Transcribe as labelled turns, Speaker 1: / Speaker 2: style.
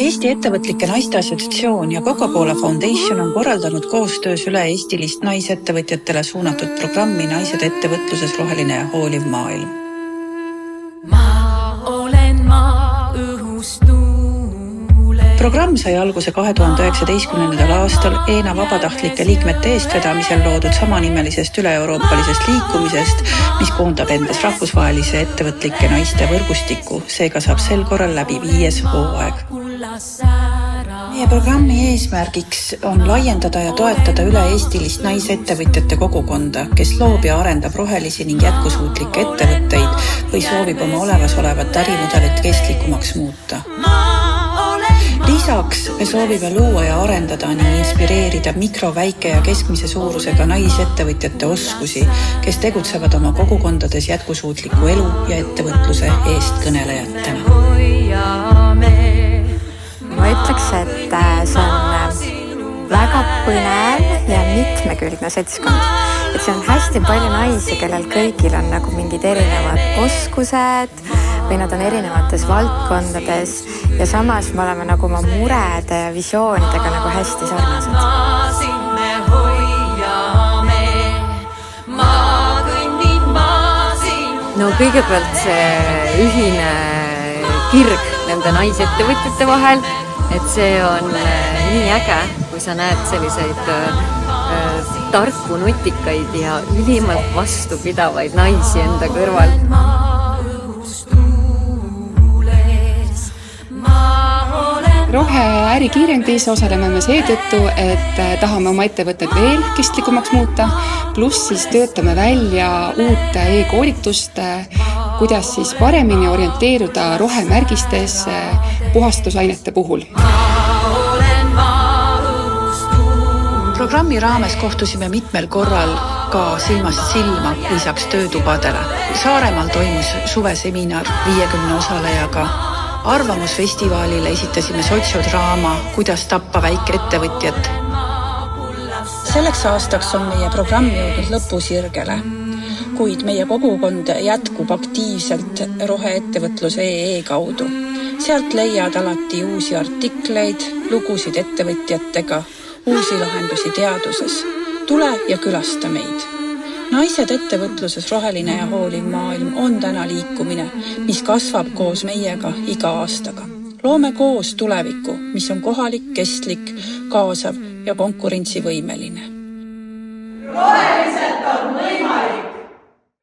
Speaker 1: Eesti ettevõtlike naiste assotsiatsioon ja Coca-Cola Foundation on korraldanud koostöös üle-eestilist naisettevõtjatele suunatud programmi Naised ettevõtluses roheline ja hooliv maailm. Programm sai alguse 2019. aastal EENA vabatahtlike liikmete eestvedamisel loodud samanimelisest üle-euroopalisest liikumisest, mis koondab endas rahvusvahelise ettevõtlike naiste võrgustiku, seega saab sel korral läbi 5. hooaeg. Meie programmi eesmärgiks on laiendada ja toetada üle-eestilist naisettevõtjate kogukonda, kes loob ja arendab rohelisi ning jätkusuutlikke ettevõtteid või soovib oma olemasolevat ärimudelit kestlikumaks muuta. Lisaks me soovime luua ja arendada ning inspireerida mikro-, väike- ja keskmise suurusega naisettevõtjate oskusi, kes tegutsevad oma kogukondades jätkusuutliku elu ja ettevõtluse eestkõnelejatena.
Speaker 2: Ma ütleks, et see on väga põnev ja mitmekülgne seltskond. Et see on hästi palju naisi, kellel kõigil on nagu mingid erinevad oskused või nad on erinevates valdkondades ja samas me oleme nagu oma murede ja visioonidega nagu hästi sarnased.
Speaker 3: No kõigepealt see ühine kirg nende naisettevõtjate vahel, et see on nii äge, kui sa näed selliseid tarku, nutikaid ja ülimalt vastupidavaid naisi enda kõrval.
Speaker 4: Roheäri kiirendis osaleme me seetõttu, et tahame oma ettevõtted veel kestlikumaks muuta, pluss siis töötame välja uut e-koolitust, kuidas siis paremini orienteeruda rohemärgistes puhastusainete puhul.
Speaker 1: Programmi raames kohtusime mitmel korral ka silmast silma lisaks töötubadele. Saaremaal toimus suveseminar 50 osalejaga. Arvamusfestivalile esitasime sotsiodraama Kuidas tappa väikeettevõtjat. Selleks aastaks on meie programm jõudnud lõpusirgele, kuid meie kogukond jätkub aktiivselt roheettevõtluse EE kaudu. Sealt leiad alati uusi artikleid, lugusid ettevõtjatega, uusi lahendusi teaduses. Tule ja külasta meid. Naised ettevõtluses roheline ja hooliv maailm on täna liikumine, mis kasvab koos meiega iga aastaga. Loome koos tuleviku, mis on kohalik, kestlik, kaasav ja konkurentsivõimeline.